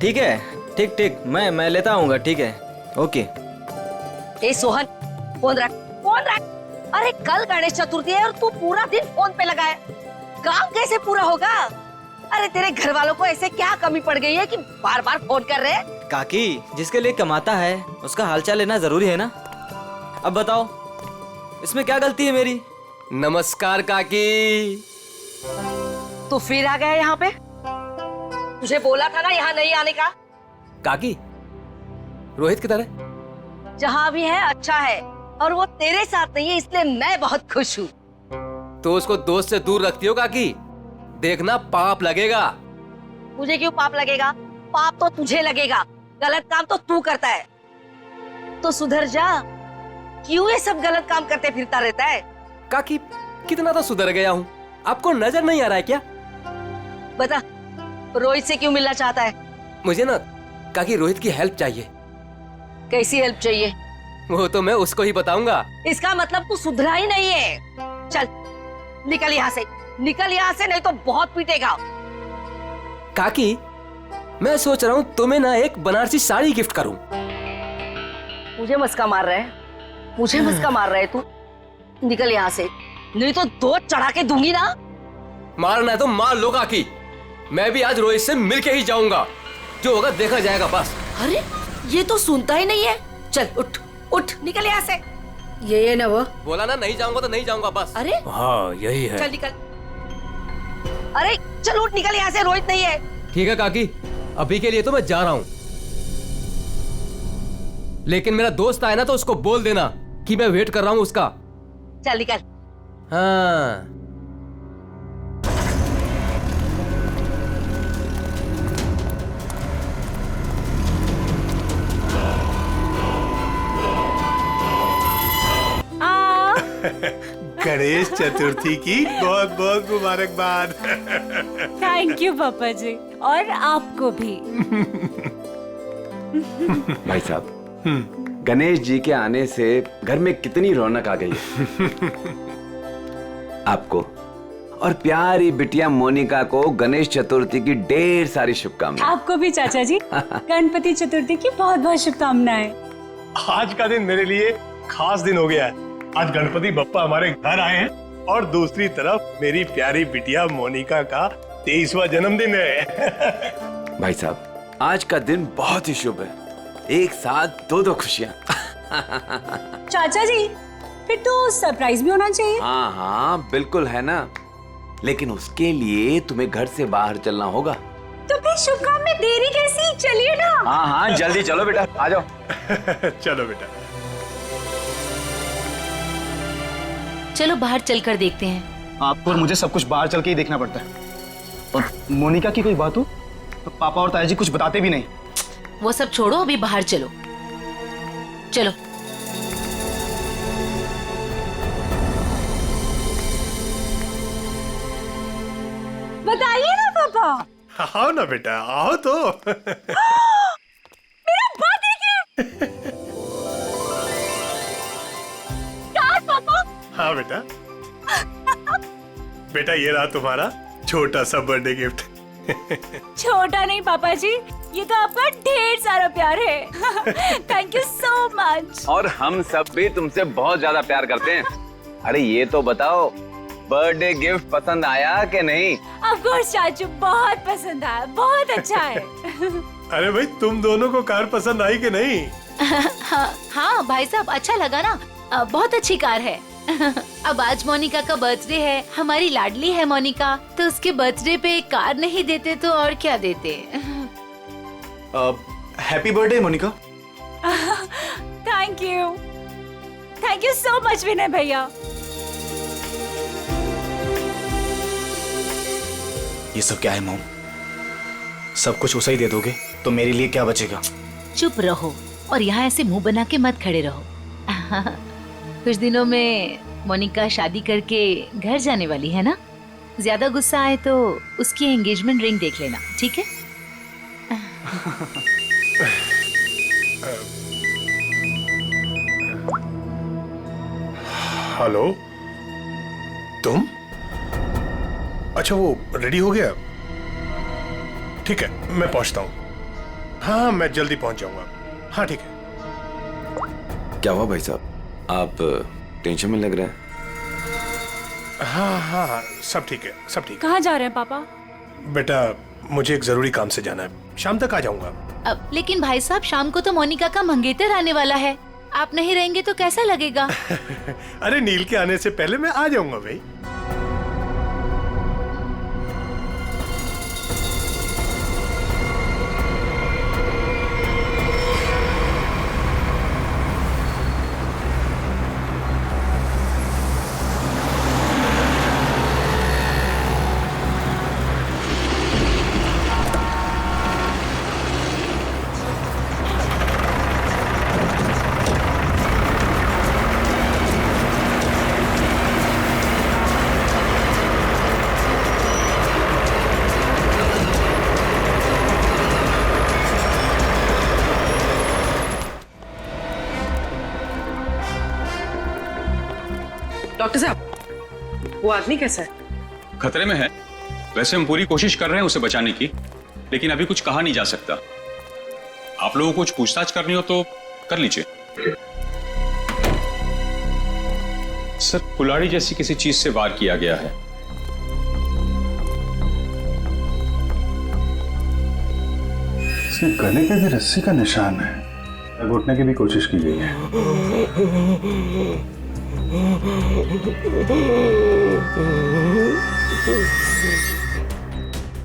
ठीक है, ठीक ठीक, मैं लेता आऊंगा, ठीक है, ओके। ए सोहन, फोन रख, फोन रख। अरे कल गणेश चतुर्थी है और तू पूरा दिन फोन पे लगा है, काम कैसे पूरा होगा? अरे तेरे घर वालों को ऐसे क्या कमी पड़ गई है कि बार बार फोन कर रहे हैं? काकी, जिसके लिए कमाता है उसका हालचाल लेना जरूरी है ना। अब बताओ, इसमें क्या गलती है मेरी? नमस्कार काकी। तू फिर आ गया यहाँ पे? तुझे बोला था ना यहाँ नहीं आने का। काकी, रोहित किधर है? जहाँ भी है अच्छा है, और वो तेरे साथ नहीं है, इसलिए मैं बहुत खुश हूँ। तो उसको दोस्त से दूर रखती हो काकी, देखना पाप लगेगा। मुझे क्यों पाप लगेगा? पाप तो तुझे लगेगा, गलत काम तो तू करता है। तो सुधर जा, क्यों ये सब गलत काम करते फिरता रहता है? काकी, कितना तो सुधर गया हूँ, आपको नजर नहीं आ रहा है क्या? बता, रोहित से क्यों मिलना चाहता है? मुझे ना काकी रोहित की हेल्प चाहिए। कैसी हेल्प चाहिए? वो तो मैं उसको ही बताऊंगा। इसका मतलब तू सुधरा ही नहीं है। चल निकल यहाँ से, निकल यहाँ से, नहीं तो बहुत पीटेगा। काकी, मैं सोच रहा हूँ तुम्हें ना एक बनारसी साड़ी गिफ्ट करूँ। मुझे मस्का मार रहा है, मुझे मस्का मार रहा है तू? निकल यहाँ से, नहीं तो दो चढ़ा के दूंगी ना। मारना है तो मार लो काकी, मैं भी आज रोहित से मिलके ही जाऊंगा, जो होगा देखा जाएगा बस। अरे ये तो सुनता ही नहीं है। चल उठ उठ, निकल यहाँ से। ये ना वो बोला ना नहीं जाऊंगा तो नहीं जाऊंगा बस। अरे हाँ यही है। चल निकल, अरे चल उठ, निकल यहाँ से, रोहित नहीं है। ठीक है काकी, अभी के लिए तो मैं जा रहा हूँ, लेकिन मेरा दोस्त आए ना तो उसको बोल देना कि मैं वेट कर रहा हूँ उसका। चल निकल। हाँ। गणेश चतुर्थी की बहुत बहुत मुबारकबाद। थैंक यू पापा जी, और आपको भी। भाई साहब, गणेश जी के आने से घर में कितनी रौनक आ गई है। आपको और प्यारी बिटिया मोनिका को गणेश चतुर्थी की ढेर सारी शुभकामनाएं। आपको भी चाचा जी गणपति चतुर्थी की बहुत बहुत शुभकामनाएं। आज का दिन मेरे लिए खास दिन हो गया है। आज गणपति बप्पा हमारे घर आए हैं और दूसरी तरफ मेरी प्यारी बिटिया मोनिका का 23वां जन्मदिन है। भाई साहब, आज का दिन बहुत ही शुभ है, एक साथ दो दो खुशियाँ। चाचा जी, फिर तो सरप्राइज भी होना चाहिए। हाँ हाँ बिल्कुल है ना, लेकिन उसके लिए तुम्हें घर से बाहर चलना होगा। तो फिर शुभ काम में देरी कैसी, चलिए ना। हाँ हाँ जल्दी चलो बेटा, आ जाओ। चलो बेटा। चलो बाहर चलकर देखते हैं। आपको और मुझे सब कुछ बाहर चल के ही देखना पड़ता है, और मोनिका की कोई बात हो तो पापा और ताया जी कुछ बताते भी नहीं। वो सब छोड़ो, अभी बाहर चलो। चलो। बताइए ना पापा। आओ ना बेटा, आओ तो। मेरा बर्थडे गिफ्ट। पापा। हाँ बेटा, बेटा ये रहा तुम्हारा छोटा सा बर्थडे गिफ्ट। छोटा नहीं पापा जी, ये तो आपका ढेर सारा प्यार है। Thank you so much. और हम सब भी तुमसे बहुत ज्यादा प्यार करते हैं। अरे ये तो बताओ, बर्थडे गिफ्ट पसंद आया कि नहीं? ऑफ कोर्स चाचू, बहुत पसंद आया, बहुत अच्छा है। अरे भाई, तुम दोनों को कार पसंद आई कि नहीं? हाँ भाई साहब, अच्छा लगा ना, बहुत अच्छी कार है। अब आज मोनिका का बर्थडे है, हमारी लाडली है मोनिका, तो उसके बर्थडे पे कार नहीं देते तो और क्या देते। Happy birthday Monica. Thank you so much Vinay भैया। ये सब क्या है मॉम? सब कुछ उसे ही दे दोगे तो मेरे लिए क्या बचेगा? चुप रहो और यहाँ ऐसे मुंह बना के मत खड़े रहो। कुछ दिनों में मोनिका शादी करके घर जाने वाली है ना, ज्यादा गुस्सा आए तो उसकी एंगेजमेंट रिंग देख लेना, ठीक है? हेलो, तुम? अच्छा, वो रेडी हो गया? ठीक है, मैं पहुंचता हूँ। हाँ मैं जल्दी पहुंच जाऊंगा। हाँ ठीक है। क्या हुआ भाई साहब, आप टेंशन में लग रहे हैं? हाँ हाँ हाँ, सब ठीक है, सब ठीक कहाँ जा रहे हैं पापा? है। बेटा मुझे एक जरूरी काम से जाना है, शाम तक आ जाऊंगा। लेकिन भाई साहब शाम को तो मोनिका का मंगेतर आने वाला है, आप नहीं रहेंगे तो कैसा लगेगा? अरे नील के आने से पहले मैं आ जाऊंगा भाई। डॉक्टर साहब, वो आदमी कैसा है? खतरे में है। वैसे हम पूरी कोशिश कर रहे हैं उसे बचाने की, लेकिन अभी कुछ कहा नहीं जा सकता। आप लोगों को कुछ पूछताछ करनी हो तो कर लीजिए। सर, कुल्हाड़ी जैसी किसी चीज से वार किया गया है। इसके गले पे भी रस्सी का निशान है, घुटने की भी कोशिश की गई है।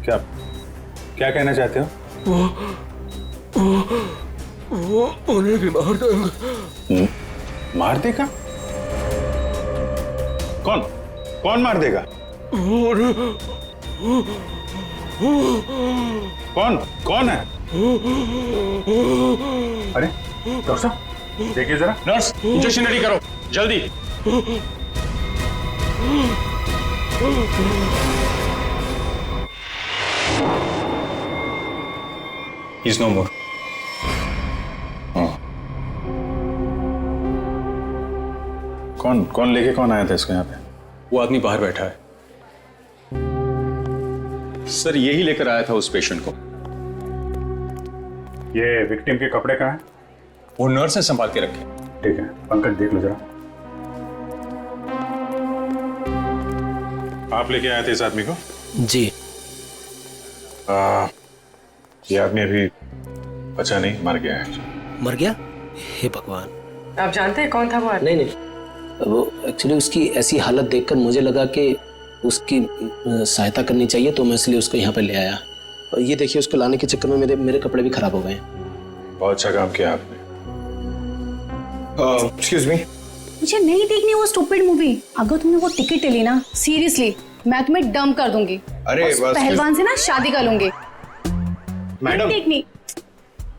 क्या क्या कहना चाहते हो? वो उन्हें भी मार देगा। मार देगा? कौन कौन मार देगा? कौन कौन है? अरे डॉक्टर साहब देखिए जरा। नर्स, इंजेक्शन रेडी करो जल्दी। He's no more. कौन लेके कौन आया था इसको यहाँ पे? वो आदमी बाहर बैठा है। सर, यही लेकर आया था उस पेशेंट को। ये विक्टिम के कपड़े कहाँ हैं? वो नर्स ने संभाल के रखे। ठीक है, पंकज देख लो जरा। आप लेके आए थे इस आदमी को? जी। ये आदमी अभी बचा नहीं, मर गया है। मर गया? हे भगवान। आप जानते हैं कौन था वो आदमी? नहीं, वो एक्चुअली उसकी ऐसी हालत देखकर मुझे लगा कि उसकी सहायता करनी चाहिए, तो मैं इसलिए उसको यहाँ पे ले आया। और ये देखिए, उसको लाने के चक्कर में मेरे कपड़े भी खराब हो गए। बहुत अच्छा काम किया आपने। एक्सक्यूज मी, मुझे नहीं देखनी वो स्टूपिड मूवी। अगर तुमने वो टिकट ले ली ना, सीरियसली मैं तुम्हें डंप कर दूंगी। अरे उस पहलवान से ना शादी कर लूंगी। मैडम देखनी,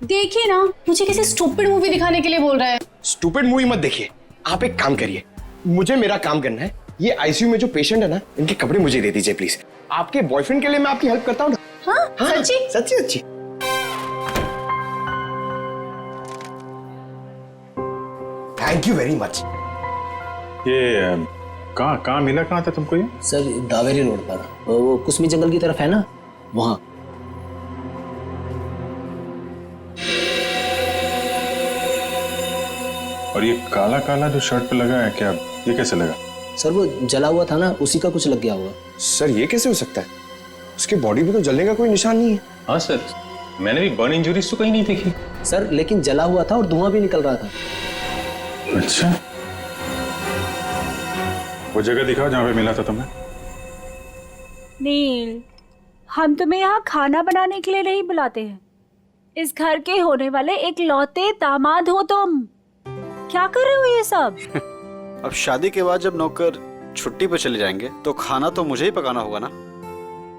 देखिए ना, मुझे किसी स्टूपिड मूवी दिखाने के लिए बोल रहा है। स्टूपिड मूवी मत देखिए, आप एक काम करिए, मुझे मेरा काम करना है। ये आईसीयू में जो पेशेंट है ना, इनके कपड़े मुझे दे दीजिए प्लीज। आपके बॉयफ्रेंड के लिए मैं आपकी हेल्प करता हूँ ना। हाँ, सच्ची? सच्ची सच्ची। Thank you very much. ये कहाँ मिला, कहाँ था तुमको ये? सर, दावेरी रोड पर, वो कुसमी जंगल की तरफ है ना, वहां। और ये काला काला जो शर्ट पे लगा है, क्या ये कैसे लगा? सर, वो जला हुआ था ना, उसी का कुछ लग गया होगा। सर ये कैसे हो सकता है? उसकी बॉडी पे तो जलने का कोई निशान नहीं है। हाँ सर, मैंने भी बर्न इंजरीज तो कहीं नहीं देखी। सर, लेकिन जला हुआ था और धुआं भी निकल रहा था। अच्छा, वो जगह दिखाओ जहाँ पे मिला था तुम्हें। नील, हम तुम्हें यहाँ खाना बनाने के लिए नहीं बुलाते हैं। इस घर के होने वाले एक लौते दामाद हो तुम। क्या कर रहे हो ये सब? अब शादी के बाद जब नौकर छुट्टी पर चले जाएंगे तो खाना तो मुझे ही पकाना होगा ना।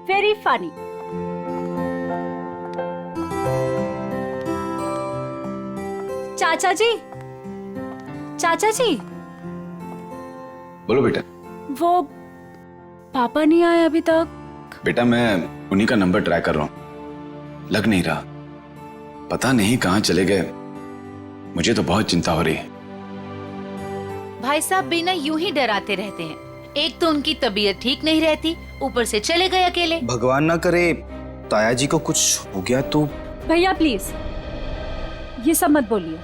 Very funny. चाचा जी, चाचा जी। बोलो बेटा। वो पापा नहीं आए अभी तक। बेटा, मैं उन्हीं का नंबर ट्राई कर रहा हूं, लग नहीं रहा। पता नहीं कहां चले गए। मुझे तो बहुत चिंता हो रही है। भाई साहब बिना यूं ही डराते रहते हैं। एक तो उनकी तबीयत ठीक नहीं रहती, ऊपर से चले गए अकेले। भगवान ना करे ताया जी को कुछ हो गया तो। भैया प्लीज, ये सब मत बोलिए।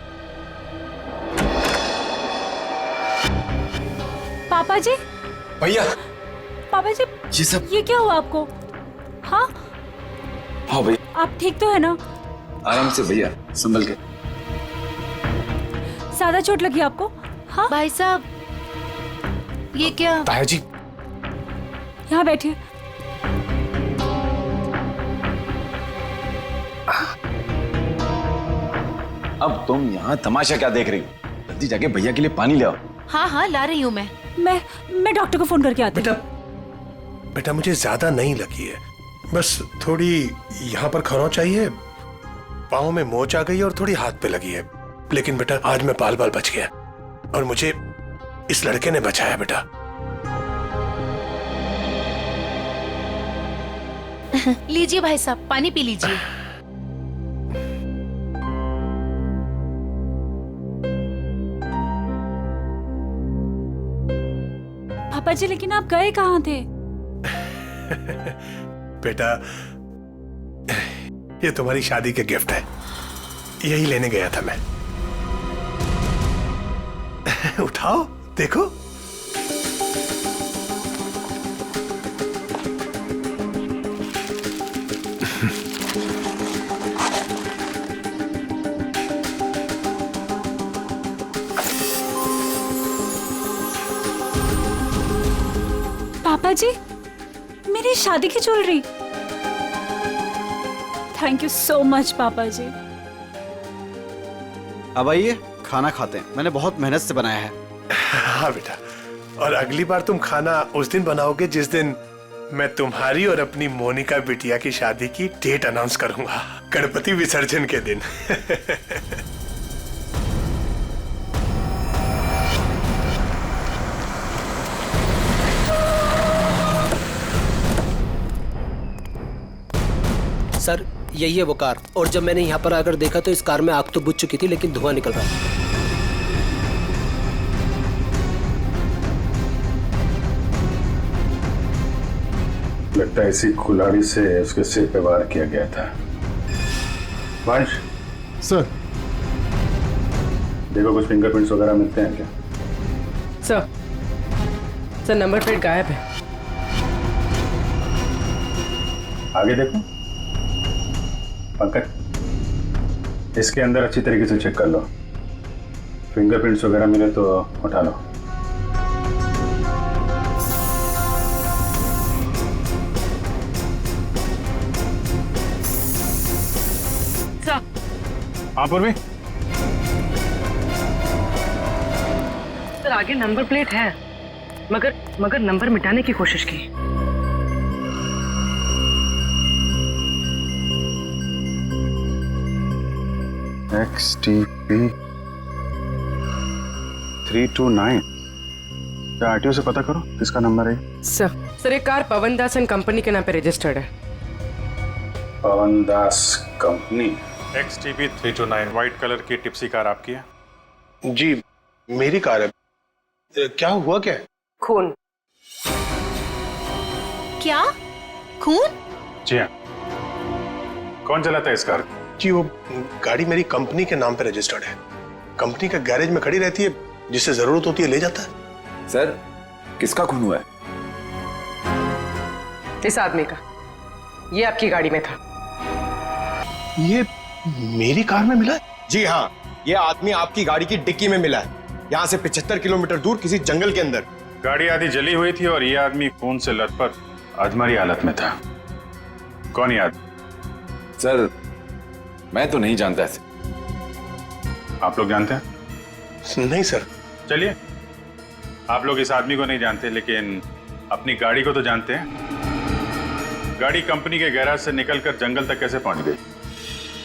पापा जी, भैया पापा जी, ये सब ये क्या हुआ आपको? हाँ हाँ भैया, आप ठीक तो है ना? आराम से भैया, संभल के। ज्यादा चोट लगी आपको? हाँ भाई साहब, ये क्या? ताया जी, यहाँ बैठिए। अब तुम यहाँ तमाशा क्या देख रही हो? जल्दी जाके भैया के लिए पानी ले आओ। हाँ हाँ, ला रही हूँ मैं। मैं डॉक्टर को फोन करके आती हूँ। बेटा मुझे ज्यादा नहीं लगी है, बस थोड़ी यहाँ पर खरोंच चाहिए, पाँव में मोच आ गई और थोड़ी हाथ पे लगी है। लेकिन बेटा आज मैं बाल बच गया और मुझे इस लड़के ने बचाया बेटा। लीजिए भाई साहब, पानी पी लीजिए। पापा जी, लेकिन आप गए कहाँ थे? बेटा ये तुम्हारी शादी के गिफ्ट है, यही लेने गया था मैं। उठाओ देखो। पापा जी, मेरी शादी की jewellery. Thank you so much पापा जी। अब आइए खाना खाते हैं, मैंने बहुत मेहनत से बनाया है। हाँ बेटा, और अगली बार तुम खाना उस दिन बनाओगे जिस दिन मैं तुम्हारी और अपनी मोनिका बिटिया की शादी की डेट अनाउंस करूंगा, गणपति विसर्जन के दिन। सर यही है वो कार, और जब मैंने यहाँ पर आकर देखा तो इस कार में आग तो बुझ चुकी थी लेकिन धुआं निकल रहा था। लगता है इसी कुल्हाड़ी से उसके सिर पे वार किया गया था। वंश सर, देखो कुछ फिंगरप्रिंट्स वगैरह मिलते हैं क्या? सर नंबर प्लेट गायब है। आगे देखो पंकज, इसके अंदर अच्छी तरीके से चेक कर लो, फिंगरप्रिंट्स वगैरह मिले तो उठा लो। सर, हाँ पूर्वी, सर आगे नंबर प्लेट है, मगर नंबर मिटाने की कोशिश की। XTP 329, क्या आरटीओ से पता करो किसका नंबर है? सर ये car Pawan Das and company के नाम पे रजिस्टर्ड है। पवन दास कंपनी। XTP 329 व्हाइट कलर की टिप्सी कार आपकी है? जी मेरी कार है। क्या हुआ क्या? खून। क्या? खून? जी हाँ। कौन चलाता है इस कार? जी वो गाड़ी मेरी कंपनी के नाम पे रजिस्टर्ड है, कंपनी का गैरेज में खड़ी रहती है, जिससे जरूरत होती है ले जाता है। सर किसका खून हुआ है? इस आदमी का, ये आपकी गाड़ी में था। ये मेरी कार में मिला है? जी हाँ, ये आदमी आपकी गाड़ी की डिक्की में मिला है, यहाँ से 75 किलोमीटर दूर किसी जंगल के अंदर। गाड़ी आधी जली हुई थी और ये आदमी खून से लथपथ अधमरी हालत में था। कौन ये आदमी? सर मैं तो नहीं जानता ऐसे। आप लोग जानते हैं? नहीं सर। चलिए, आप लोग इस आदमी को नहीं जानते लेकिन अपनी गाड़ी को तो जानते हैं। गाड़ी कंपनी के गैराज से निकलकर जंगल तक कैसे पहुंच गई?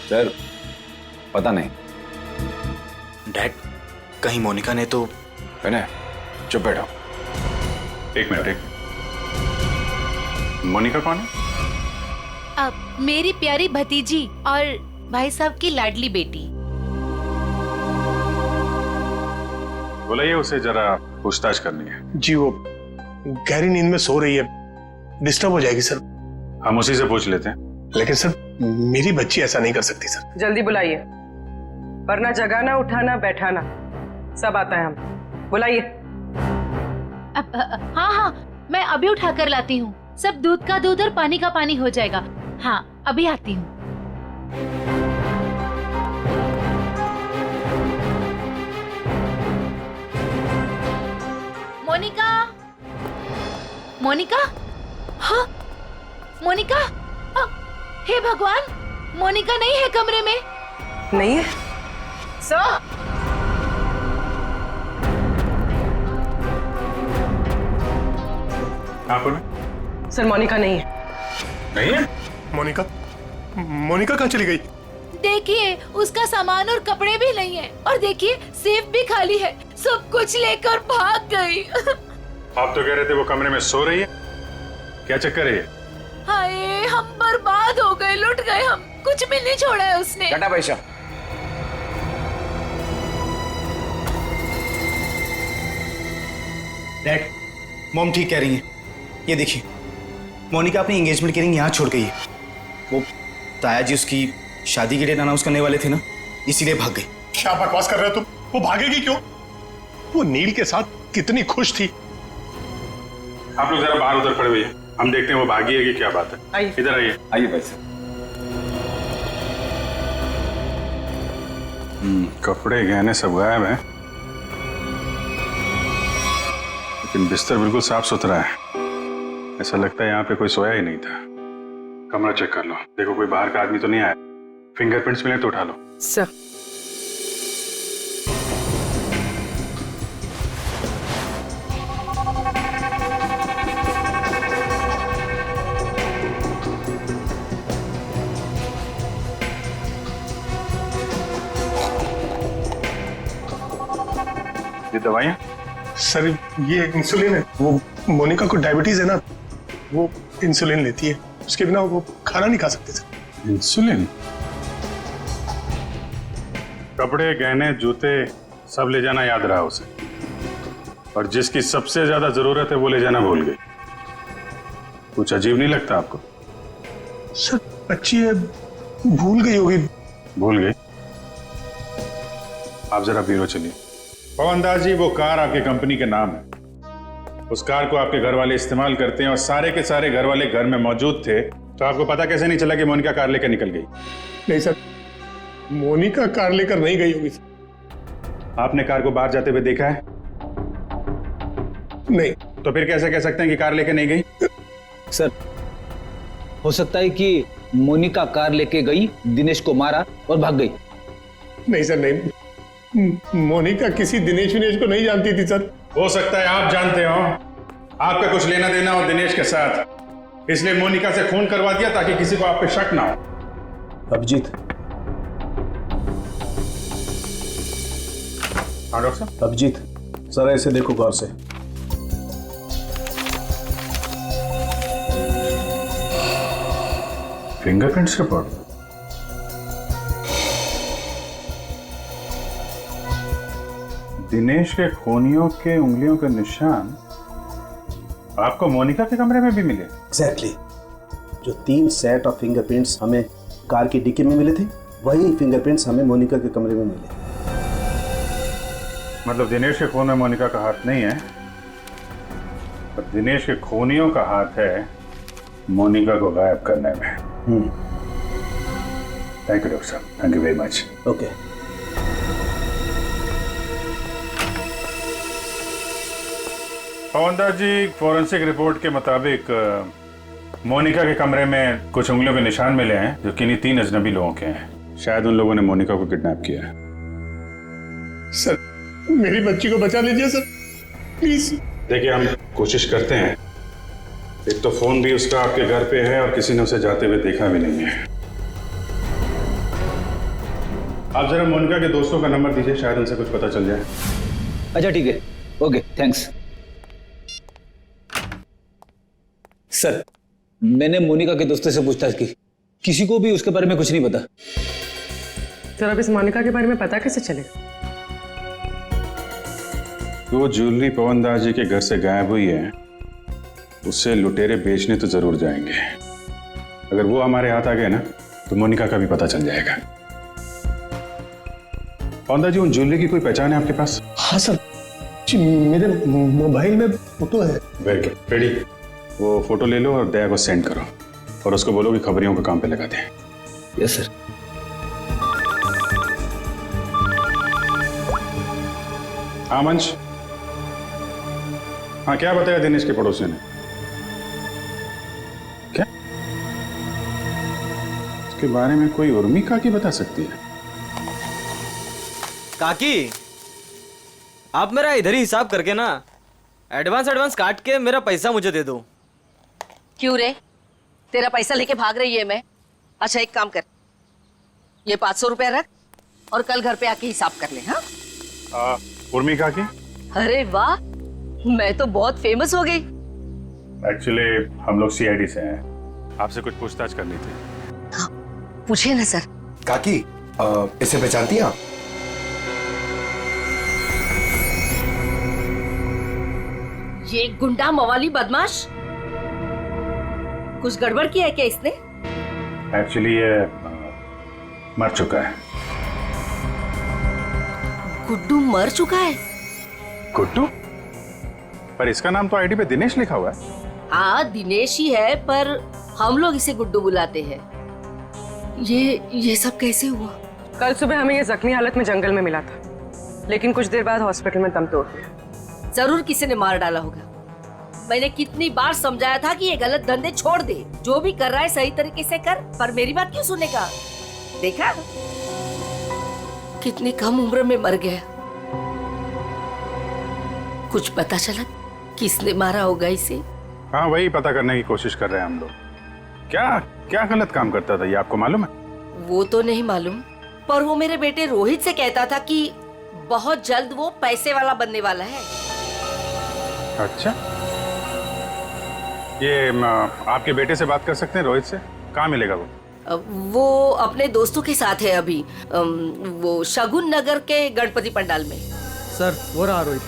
सर पता नहीं। डैड, कहीं मोनिका ने तो... है, चुप बैठो। एक मिनट। मोनिका कौन है? अब मेरी प्यारी भतीजी और भाई साहब की लाडली बेटी। बुलाइए उसे, जरा पूछताछ करनी है। जी वो गहरी नींद में सो रही है, डिस्टर्ब हो जाएगी सर। हम उसी से पूछ लेते हैं। लेकिन सर मेरी बच्ची ऐसा नहीं कर सकती सर। जल्दी बुलाइए। वरना जगाना, उठाना, बैठाना सब आता है हम। बुलाइए। हाँ हाँ, मैं अभी उठा कर लाती हूँ। सब दूध का दूध और पानी का पानी हो जाएगा। हाँ, अभी आती हूँ। मोनिका, मोनिका, हाँ, मोनिका, हे भगवान, मोनिका नहीं है कमरे में। नहीं है सर। आप सर, मोनिका नहीं है। नहीं है? मोनिका, मोनिका कहाँ चली गई? देखिए, उसका सामान और कपड़े भी नहीं है, और देखिए सेफ भी खाली है। सब कुछ लेकर भाग गई। आप तो कह रहे थे वो कमरे में सो रही है, क्या चक्कर है ये? हाय, हम बर्बाद हो गए, लुट गए हम। कुछ भी नहीं छोड़ा है उसने। टाटा पैसा। डैड, मॉम ठीक कह रही हैं। ये देखिए, मोनिका अपनी एंगेजमेंट की रिंग यहाँ छोड़ गई है। वो ताया जी उसकी शादी की डेट अनाउंस करने वाले थे ना, इसीलिए भाग गई। क्या बकवास कर रहे हो तुम? वो भागेगी क्यों? वो नील के साथ कितनी खुश थी। आप लोग जरा बाहर उधर खड़े हुए हैं, हम देखते हैं वो भागी है कि क्या बात है। आइए। इधर आइए। आइए भाई साहब। कपड़े गहने सब गायब हैं, लेकिन बिस्तर बिल्कुल साफ सुथरा है। ऐसा लगता है यहाँ पे कोई सोया ही नहीं था। कमरा चेक कर लो, देखो कोई बाहर का आदमी तो नहीं आया। फिंगरप्रिंट्स मिले तो उठा लो। सर, ये दवाइयाँ? सर, ये इंसुलिन है। वो मोनिका को डायबिटीज है ना, वो इंसुलिन लेती है। उसके बिना वो खाना नहीं खा सकते सर। इंसुलिन? कपड़े, गहने, जूते सब ले जाना याद रहा उसे, और जिसकी सबसे ज्यादा जरूरत है वो ले जाना भूल गई। कुछ अजीब नहीं लगता आपको? सर, बच्ची है, भूल गई होगी। भूल गई? आप जरा ब्यूरो चलिए। पवन दास जी, वो कार आपके कंपनी के नाम है। उस कार को आपके घर वाले इस्तेमाल करते हैं, और सारे के सारे घर वाले घर में मौजूद थे। तो आपको पता कैसे नहीं चला कि मोनिका कार लेकर निकल गई? नहीं सर, मोनिका कार लेकर नहीं गई होगी। आपने कार को बाहर जाते हुए देखा है? नहीं। तो फिर कैसे कह सकते हैं कि कार लेके नहीं गई? सर, हो सकता है कि मोनिका कार लेके गई, दिनेश को मारा और भाग गई। नहीं सर, नहीं। मोनिका किसी दिनेश विनेश को नहीं जानती थी सर। हो सकता है आप जानते हो, आपका कुछ लेना देना हो दिनेश के साथ, इसलिए मोनिका से खून करवा दिया ताकि किसी को आप पे शक ना हो। अभिजीत। हाँ डॉक्टर साहब। अभिजीत, जरा इसे देखो गौर से। Fingerprints report? दिनेश के खूनियों के उंगलियों के निशान आपको मोनिका के कमरे में भी मिले? एग्जैक्टली। जो 3 सेट ऑफ फिंगरप्रिंट्स हमें कार की डिक्की में मिले थे, वही फिंगरप्रिंट्स हमें मोनिका के कमरे में मिले। मतलब दिनेश के खून में मोनिका का हाथ नहीं है, पर दिनेश के खूनियों का हाथ है मोनिका को गायब करने में। थैंक यू डॉक्टर साहब, thank you very much. Okay. Pavan Das ji, forensic report के मुताबिक मोनिका के कमरे में कुछ उंगलियों के निशान मिले हैं जो किन्हीं 3 अजनबी लोगों के हैं। शायद उन लोगों ने मोनिका को किडनैप किया है। सर, मेरी बच्ची को बचा लीजिए सर, प्लीज। देखिए, हम कोशिश करते हैं। एक तो फोन भी उसका आपके घर पे है और किसी ने उसे जाते हुए देखा भी नहीं है। आप जरा मोनिका के दोस्तों का नंबर दीजिए, शायद उनसे कुछ पता चल जाए। अच्छा ठीक है, ओके, थैंक्स। सर, मैंने मोनिका के दोस्तों से पूछताछ की, किसी को भी उसके बारे में कुछ नहीं पता। सर, अब इस मोनिका के बारे में पता कैसे चलेगा? वो ज्वेलरी पवन दास जी के घर से गायब हुई है, उससे लुटेरे बेचने तो जरूर जाएंगे। अगर वो हमारे हाथ आ गए ना, तो मोनिका का भी पता चल जाएगा। पवनदास जी, उन ज्वेलरी की कोई पहचान है आपके पास? हाँ सर जी, मेरे मोबाइल में फोटो है। Very good. रेडी, वो फोटो ले लो और दया को सेंड करो और उसको बोलो कि खबरियों के काम पे लगा दें। Yes sir. हाँ मंच, हाँ क्या बताया दिनेश के पड़ोसी ने? क्या उसके बारे में कोई उर्मी काकी बता सकती है? काकी, आप मेरा इधर ही हिसाब करके ना एडवांस काट के मेरा पैसा मुझे दे दो। क्यों रे, तेरा पैसा लेके भाग रही है मैं? अच्छा एक काम कर, ये 500 रुपया रख और कल घर पे आके हिसाब कर ले। हाँ उर्मी काकी? अरे वाह, मैं तो बहुत फेमस हो गई। एक्चुअली हम लोग सीआईडी से हैं, आपसे कुछ पूछताछ करनी थी। पूछे ना सर। काकी, इसे पहचानती हैं आप? ये गुंडा मवाली बदमाश, कुछ गड़बड़ किया है क्या इसने? एक्चुअली ये मर चुका है। गुड्डू मर चुका है? गुड्डू? पर इसका नाम तो आईडी पे दिनेश लिखा हुआ है। हाँ दिनेश ही है, पर हम लोग इसे गुड्डू बुलाते हैं। ये सब कैसे हुआ? कल सुबह हमें ये जख्मी हालत में जंगल में मिला था, लेकिन कुछ देर बाद हॉस्पिटल में दम तोड़ दिया। जरूर किसी ने मार डाला होगा। मैंने कितनी बार समझाया था कि ये गलत धंधे छोड़ दे, जो भी कर रहा है सही तरीके से कर, पर मेरी बात क्यों सुनेगा? देखा कितनी कम उम्र में मर गया। कुछ पता चला किसने मारा होगा इसे? हाँ वही पता करने की कोशिश कर रहे हैं हम लोग। क्या क्या गलत काम करता था ये आपको मालूम है? वो तो नहीं मालूम, पर वो मेरे बेटे रोहित से कहता था कि बहुत जल्द वो पैसे वाला बनने वाला है। अच्छा, ये आपके बेटे से बात कर सकते हैं रोहित से? कहाँ मिलेगा वो? वो अपने दोस्तों के साथ है अभी, वो शगुन नगर के गणपति पंडाल में। सर वो रहा रोहित।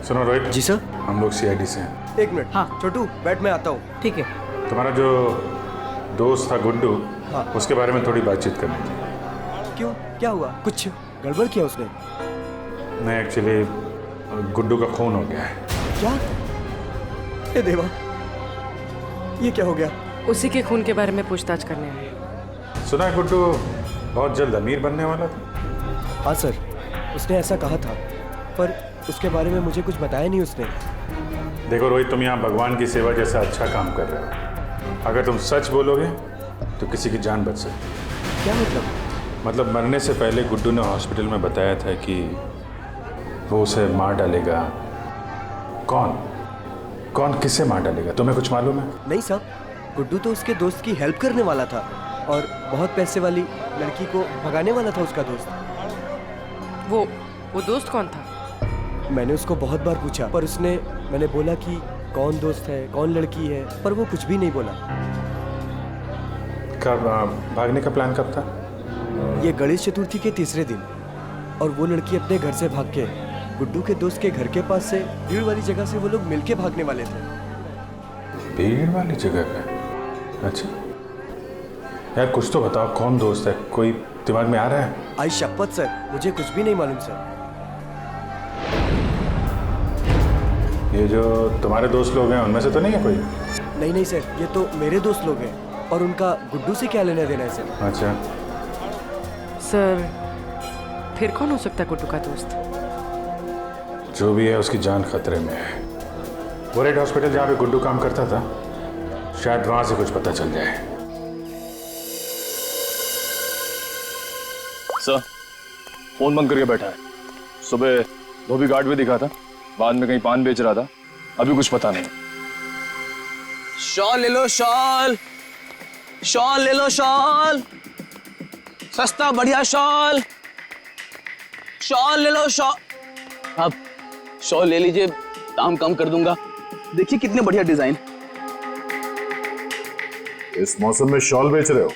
सुनो रोहित जी सर। हम लोग सीआईडी से हैं। एक मिनट। हाँ छोटू बैठ, मैं आता हूँ। ठीक है। तुम्हारा जो दोस्त था गुड्डू, हाँ। उसके बारे में थोड़ी बातचीत करनी थी। क्यों, क्या हुआ? कुछ गड़बड़ किया उसने? नहीं, एक्चुअली गुड्डू का खून हो गया है। क्या? ए देवा, ये क्या हो गया? उसी के खून के बारे में पूछताछ करने आए। सुना है गुड्डू बहुत जल्द अमीर बनने वाला था। हाँ सर, उसने ऐसा कहा था, पर उसके बारे में मुझे कुछ बताया नहीं उसने। देखो रोहित, तुम यहाँ भगवान की सेवा जैसा अच्छा काम कर रहे हो। अगर तुम सच बोलोगे तो किसी की जान बच सकती है। क्या मतलब? मतलब मरने से पहले गुड्डू ने हॉस्पिटल में बताया था कि वो उसे मार डालेगा। कौन किसे मार डालेगा, तुम्हें कुछ मालूम है? नहीं साहब, गुड्डू तो उसके दोस्त की हेल्प करने वाला था और बहुत पैसे वाली लड़की को भगाने वाला था उसका दोस्त। वो दोस्त कौन था? मैंने उसको बहुत बार पूछा, पर मैंने बोला कि कौन दोस्त है, कौन लड़की है, पर वो कुछ भी नहीं बोला। कब भागने का प्लान कब था? ये गणेश चतुर्थी के तीसरे दिन, और वो लड़की अपने घर से भाग के गुड्डू के दोस्त के घर के पास से भीड़ वाली जगह से वो लोग मिलके भागने वाले थे। भीड़ वाली जगह पे? अच्छा यार, कुछ तो बताओ, कौन दोस्त है? कोई दिमाग में आ रहा है? आई शपथ सर, मुझे कुछ भी नहीं मालूम सर। ये जो तुम्हारे दोस्त लोग हैं उनमें से तो नहीं है कोई? नहीं सर, ये तो मेरे दोस्त लोग हैं, और उनका गुड्डू से क्या लेना देना है सर? अच्छा सर, फिर कौन हो सकता है गुड्डू का दोस्त? जो भी है उसकी जान खतरे में है। वो रेड हॉस्पिटल जहाँ पे गुड्डू काम करता था, शायद वहां से कुछ पता चल जाए। सर, फोन बंद करके बैठा है। सुबह धोबी घाट भी दिखा था, बाद में कहीं पान बेच रहा था, अभी कुछ पता नहीं। शॉल ले लो, शॉल ले लो, शॉल सस्ता बढ़िया शॉल ले लो, शॉल। आप शॉल ले लीजिए, दाम कम कर दूंगा। देखिए कितने बढ़िया डिजाइन। इस मौसम में शॉल बेच रहे हो?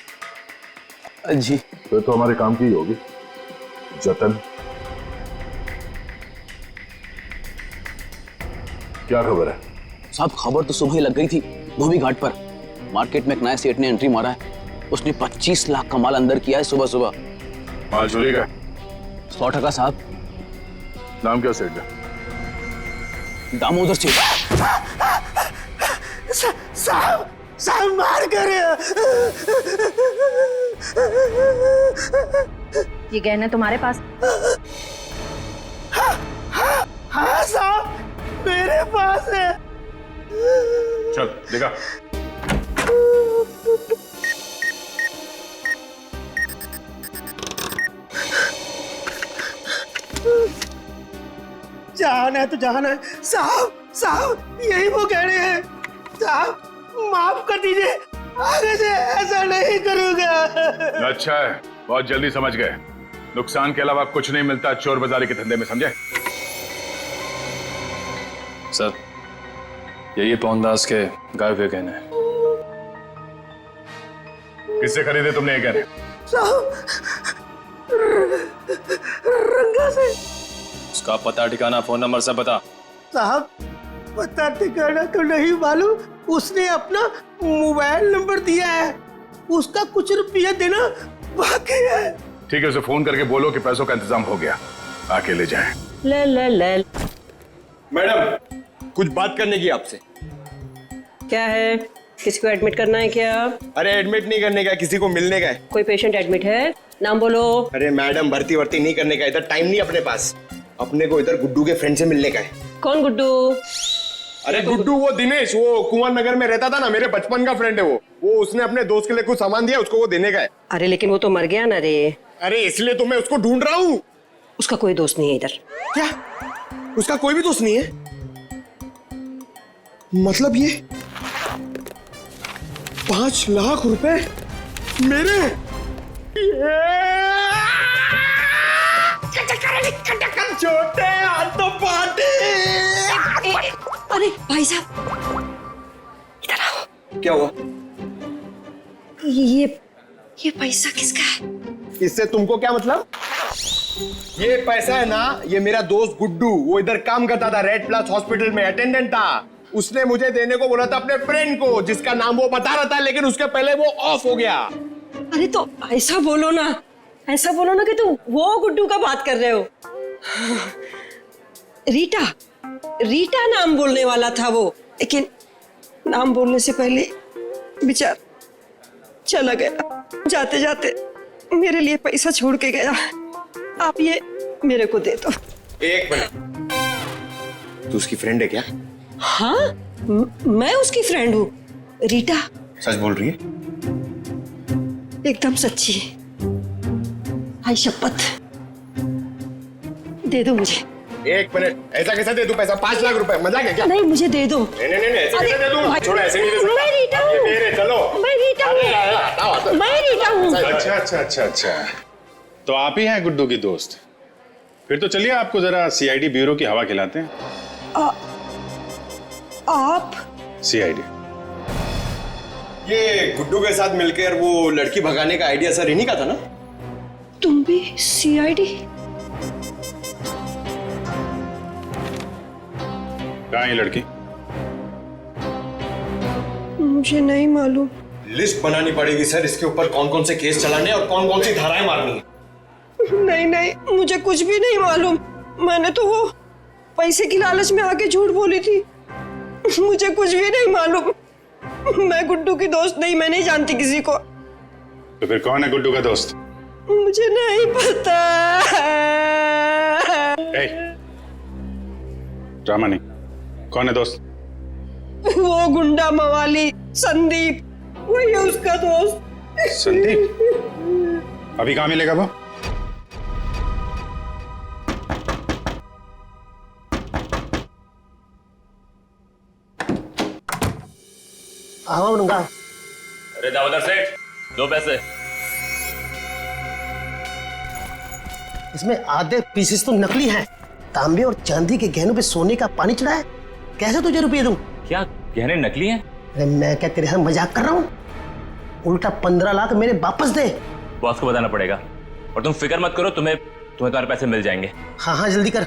जी। फिर तो हमारे काम की ही होगी। जतन क्या खबर है? साहब खबर तो सुबह ही लग गई थी धोबी घाट पर। मार्केट में एक नए सेठ ने एंट्री मारा है। उसने 25 लाख का माल अंदर किया है सुबह सुबह। माल चोरी का? 100% साहब। नाम क्या सेठ का? दामोदर सेठ। साहब मार कर। ये गहने तुम्हारे पास? हाँ साहब, मेरे पास है। चल देखा। जान है तो जान है साहब। साहब यही वो गहने हैं। साहब माफ कर दीजिए, आगे से ऐसा नहीं करूंगा। अच्छा है, बहुत जल्दी समझ गए। नुकसान के अलावा कुछ नहीं मिलता चोर बाजारी के धंधे में, समझे? सर, यही पवनदास के गायब हुए गहने हैं। किससे खरीदे तुमने ये गहने? साहब रंगा से। उसका पता ठिकाना फोन नंबर सब बता। साहब पता ठिकाना तो नहीं मालूम, उसने अपना मोबाइल नंबर दिया है। उसका कुछ रुपया देना बाकी है। ठीक है, उसे फोन करके बोलो कि पैसों का इंतजाम हो गया, आके ले जाए। ले। मैडम कुछ बात करने की आपसे। क्या है? किसी को एडमिट करना है क्या? अरे एडमिट नहीं करने का, किसी को मिलने का है। कोई पेशेंट एडमिट है? नाम बोलो। अरे मैडम भर्ती वर्ती नहीं करने का, इधर टाइम नहीं अपने पास। अपने को इधर गुड्डू के फ्रेंड से मिलने का है। कौन गुड्डू? अरे गुड्डू वो दिनेश, वो कुंवर नगर में रहता था ना, मेरे बचपन का फ्रेंड है वो उसने अपने दोस्त के लिए कुछ सामान दिया, उसको वो देने का है। अरे लेकिन वो तो मर गया ना रे। अरे इसलिए तो मैं उसको ढूंढ रहा हूँ। उसका कोई दोस्त नहीं है इधर। क्या? उसका कोई भी दोस्त नहीं है? मतलब ये 5 लाख रुपए मेरे? छोटे हाथ तो पाटे। अरे भाई साहब इधर आओ। क्या हुआ? ये पैसा किसका है? इससे तुमको क्या मतलब? ये पैसा है ना, ये मेरा दोस्त गुड्डू, वो इधर काम करता था, रेड प्लस हॉस्पिटल में अटेंडेंट था। उसने मुझे देने को बोला था अपने फ्रेंड को, जिसका नाम वो बता रहा था, लेकिन उसके पहले वो ऑफ हो गया। अरे तो ऐसा बोलो ना, ऐसा बोलो ना कि तुम वो गुड्डू का बात कर रहे हो। रीटा नाम बोलने वाला था वो, लेकिन नाम बोलने से पहले बेचारा चला गया। जाते जाते मेरे लिए पैसा छोड़ के गया। आप ये मेरे को दे दो। एक मिनट, तू उसकी फ्रेंड है क्या? हाँ, मैं उसकी फ्रेंड हूँ। रीटा सच बोल रही है? एकदम सच्ची। आई शपथ। दे दो मुझे। एक मिनट, ऐसा कैसे दे दूं पैसा? 5 लाख रुपए, मजाक है क्या? नहीं, मुझे दे दो। नहीं, ऐसे कैसे दे दूं? छोड़ो, ऐसे नहीं दे सकता। मैं रीटा हूँ। ये मेरे, चलो। मैं रीटा हूँ। मैं रीटा हूँ। अच्छा। तो आप ही हैं गुड्डू की दोस्त? फिर तो चलिए आपको जरा सीआईडी ब्यूरो की हवा खिलाते हैं। आप? सीआईडी। ये गुड्डू के साथ मिलकर वो लड़की भगाने का आइडिया सर इन्हीं का था ना? तुम भी सीआईडी? कहाँ है ये लड़की? मुझे नहीं मालूम। लिस्ट बनानी पड़ेगी सर, इसके ऊपर कौन कौन से केस चलाने और कौन कौन सी धाराएं मारनी है। नहीं, मुझे कुछ भी नहीं मालूम। मैंने तो वो पैसे की लालच में आके झूठ बोली थी। मुझे कुछ भी नहीं मालूम। मैं गुड्डू की दोस्त नहीं, मैं नहीं जानती किसी को। तो फिर कौन है गुड्डू का दोस्त? मुझे नहीं पता। ड्रामा नहीं, कौन है दोस्त? वो गुंडा मवाली संदीप, वही है उसका दोस्त। संदीप? अभी कहाँ मिलेगा वो? अरे दामोदर सेठ, 2 पैसे। इसमें आधे पीसेस तो नकली हैं। तांबे और चांदी के गहनों पे सोने का पानी चढ़ा है। कैसे तुझे रुपये दूं? क्या गहने नकली हैं? अरे मैं क्या तेरे साथ मजाक कर रहा हूँ? उल्टा 15 लाख मेरे वापस दे। बॉस को बताना पड़ेगा। और तुम फिक्र मत करो, तुम्हें तुम्हारे पैसे मिल जाएंगे। हाँ जल्दी कर।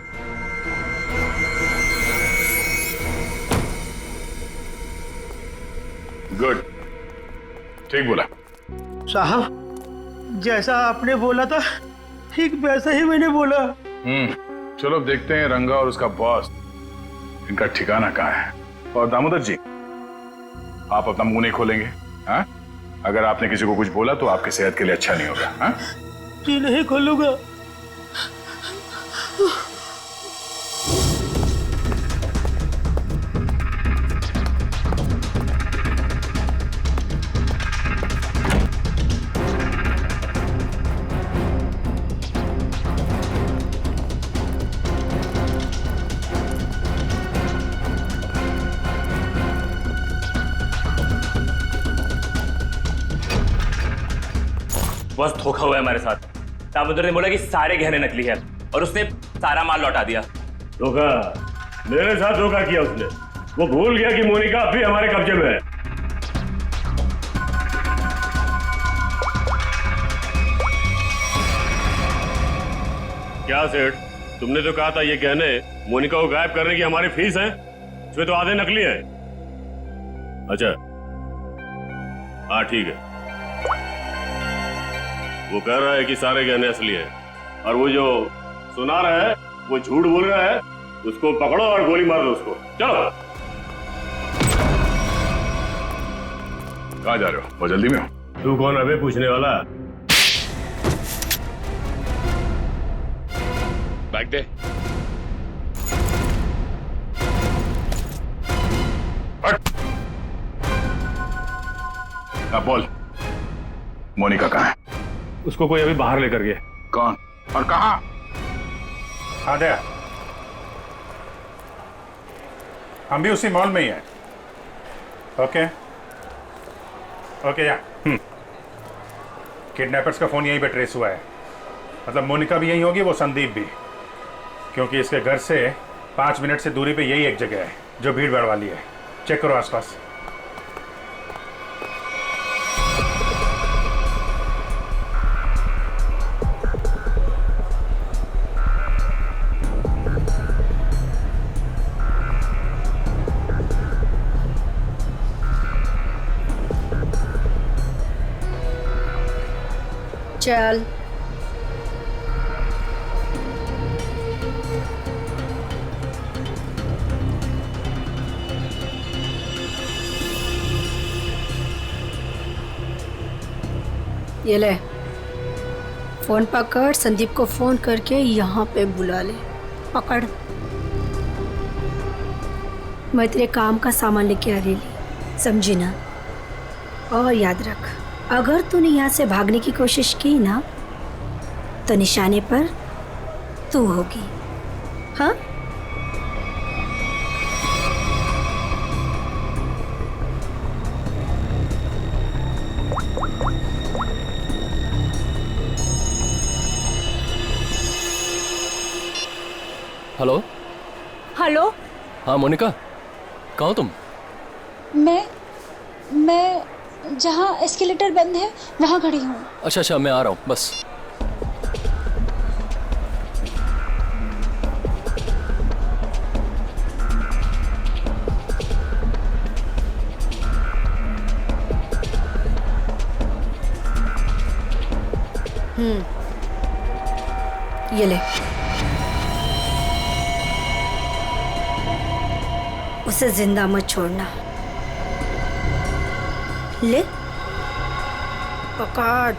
गुड, ठीक बोला। साहब जैसा आपने बोला था ठीक वैसा ही मैंने बोला। चलो अब देखते हैं रंगा और उसका बॉस इनका ठिकाना कहाँ है। और दामोदर जी, आप अपना मुंह नहीं खोलेंगे, हाँ? अगर आपने किसी को कुछ बोला तो आपकी सेहत के लिए अच्छा नहीं होगा, हाँ? जी नहीं खोलूंगा। बस धोखा हुआ है हमारे साथ। दामोदर ने बोला कि सारे गहने नकली है और उसने सारा माल लौटा दिया। धोखा? मेरे साथ धोखा किया उसने। वो भूल गया कि मोनिका अब भी हमारे कब्जे में है। क्या सेठ, तुमने तो कहा था ये गहने मोनिका को गायब करने की हमारी फीस है, इसमें तो आधे नकली है। अच्छा हाँ ठीक है। वो कह रहा है कि सारे गहने असली हैं और वो जो सुना रहा है वो झूठ बोल रहा है। उसको पकड़ो और गोली मार दो उसको। चलो। कहाँ जा रहे हो? बहुत जल्दी में हो? तू कौन है बे पूछने वाला? बैग दे। अब बोल, मोनिका कहाँ है? उसको कोई अभी बाहर लेकर गया। कौन और कहाँ? आद्या, हम भी उसी मॉल में ही हैं। ओके ओके या किडनैपर्स का फोन यहीं पे ट्रेस हुआ है। मतलब मोनिका भी यहीं होगी, वो संदीप भी, क्योंकि इसके घर से 5 मिनट से दूरी पे यही एक जगह है जो भीड़ भाड़ वाली है। चेक करो आसपास। चल ये ले फोन पकड़, संदीप को फोन करके यहाँ पे बुला ले। पकड़, मैं तेरे काम का सामान लेके आ रही, समझी ना? और याद रख, अगर तूने यहाँ से भागने की कोशिश की ना तो निशाने पर तू होगी। हाँ? Hello hello. हाँ मोनिका, कहाँ हो तुम? मैं जहाँ एस्केलेटर बंद है वहाँ खड़ी हूँ। अच्छा अच्छा, मैं आ रहा हूँ बस। ये ले, उसे जिंदा मत छोड़ना। ले पकड़।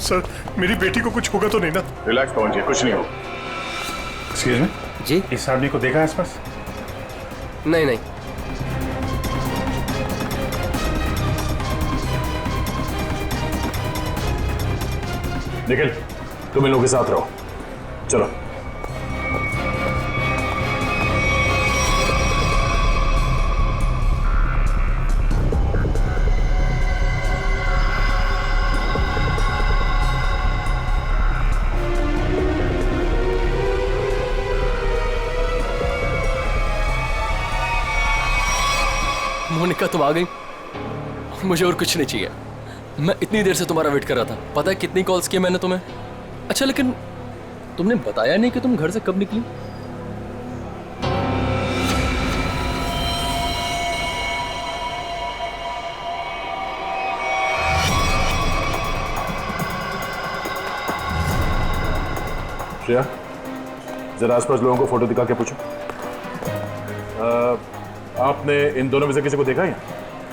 सर, मेरी बेटी को कुछ होगा तो नहीं ना? रिलैक्स पवन जी, कुछ नहीं हो। एक्सक्यूज मी जी, इस आदमी को देखा है आसपास? नहीं नहीं। निखिल, तुम इन लोगों के साथ रहो। चलो। मोनिका तुम आ गई, मुझे और कुछ नहीं चाहिए। मैं इतनी देर से तुम्हारा वेट कर रहा था, पता है कितनी कॉल्स किए मैंने तुम्हें। अच्छा लेकिन तुमने बताया नहीं कि तुम घर से कब निकली। श्रेया, जरा आसपास लोगों को फोटो दिखा के पूछो। आपने इन दोनों में से किसी को देखा है?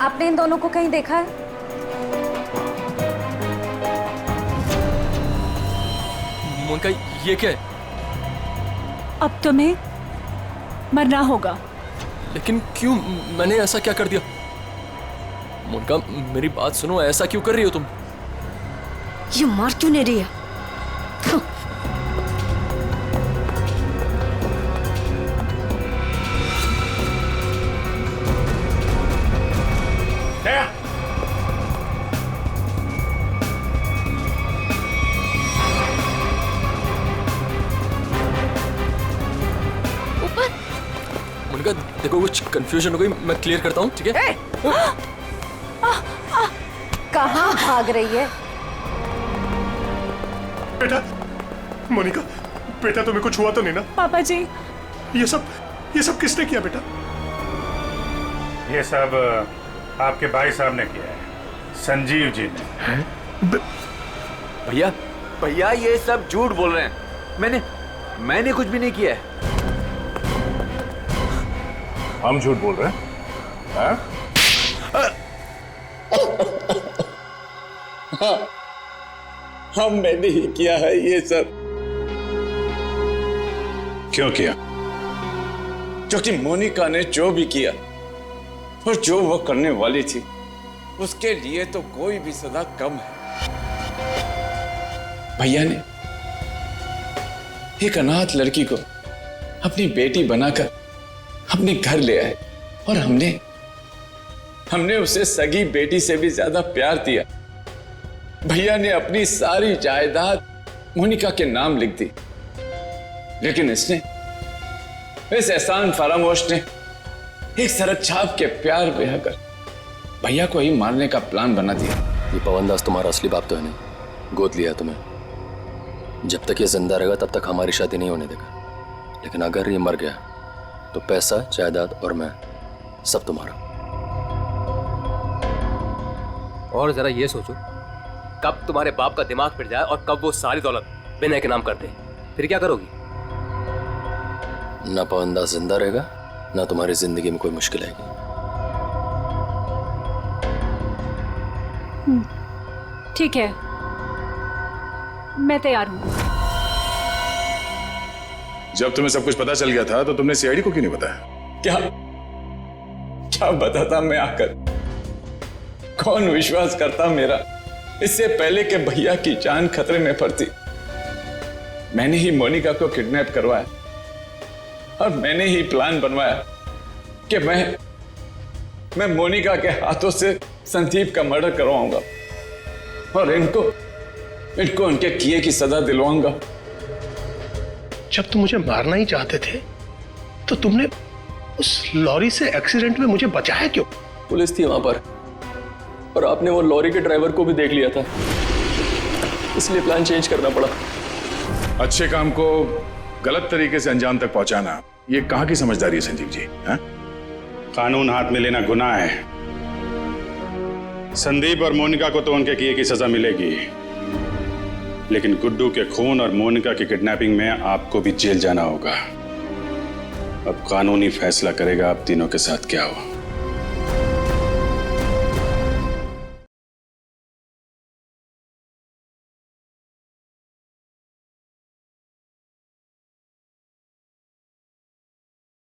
आपने इन दोनों को कहीं देखा है? मोनिका ये क्या है? अब तुम्हें मरना होगा। लेकिन क्यों? मैंने ऐसा क्या कर दिया? मोनिका मेरी बात सुनो, ऐसा क्यों कर रही हो तुम? ये मार क्यों नहीं रही है? मोनिका देखो कुछ कंफ्यूजन हो गई, मैं क्लियर करता हूँ, ठीक है? कहाँ भाग रही है? बेटा, मोनिका, बेटा तुम्हें कुछ हुआ तो नहीं ना? पापा जी, ये सब किसने किया बेटा? ये सब आपके भाई साहब ने किया है, संजीव जी ने। भैया भैया ये सब झूठ बोल रहे हैं। मैंने कुछ भी नहीं किया है। हम झूठ बोल रहे हैं? हाँ? हाँ, हमने ही किया है ये सब। क्यों किया? क्योंकि मोनिका ने जो भी किया और जो वो करने वाली थी, उसके लिए तो कोई भी सजा कम है। भैया ने एक अनाथ लड़की को अपनी बेटी बनाकर अपने घर ले आए और हमने उसे सगी बेटी से भी ज्यादा प्यार दिया। भैया ने अपनी सारी जायदाद मोनिका के नाम लिख दी, लेकिन इस एहसान फरामोश ने एक सरक छाप के प्यार बहाकर भैया को ही मारने का प्लान बना दिया। ये पवनदास तुम्हारा असली बाप तो है नहीं, गोद लिया तुम्हें। जब तक ये जिंदा रहेगा तब तक हमारी शादी नहीं होने देगा, लेकिन अगर ये मर गया तो पैसा, जायदाद और मैं सब तुम्हारा। और जरा ये सोचो, कब तुम्हारे बाप का दिमाग फिर जाए और कब वो सारी दौलत विनय के नाम कर दे, फिर क्या करोगी? ना पवनदास जिंदा रहेगा, ना तुम्हारी जिंदगी में कोई मुश्किल आएगी। ठीक है, मैं तैयार हूँ। जब तुम्हें सब कुछ पता चल गया था तो तुमने सीआईडी को क्यों नहीं बताया? क्या बताता मैं आकर? कौन विश्वास करता मेरा? इससे पहले कि भैया की जान खतरे में पड़ती, मैंने ही मोनिका को किडनैप करवाया और मैंने ही प्लान बनवाया कि मैं मोनिका के हाथों से संदीप का मर्डर करवाऊंगा और इनको उनके किए की सजा दिलवाऊंगा। जब तुम मुझे मारना ही चाहते थे तो तुमने उस लॉरी से एक्सीडेंट में मुझे बचाया क्यों? पुलिस थी वहां पर और आपने वो लॉरी के ड्राइवर को भी देख लिया था, इसलिए प्लान चेंज करना पड़ा। अच्छे काम को गलत तरीके से अंजाम तक पहुंचाना, ये कहां की समझदारी है संजीव जी? हा? कानून हाथ में लेना गुनाह है। संदीप और मोनिका को तो उनके किए की सजा मिलेगी, लेकिन गुड्डू के खून और मोनिका की किडनैपिंग में आपको भी जेल जाना होगा। अब कानूनी फैसला करेगा आप तीनों के साथ क्या हो।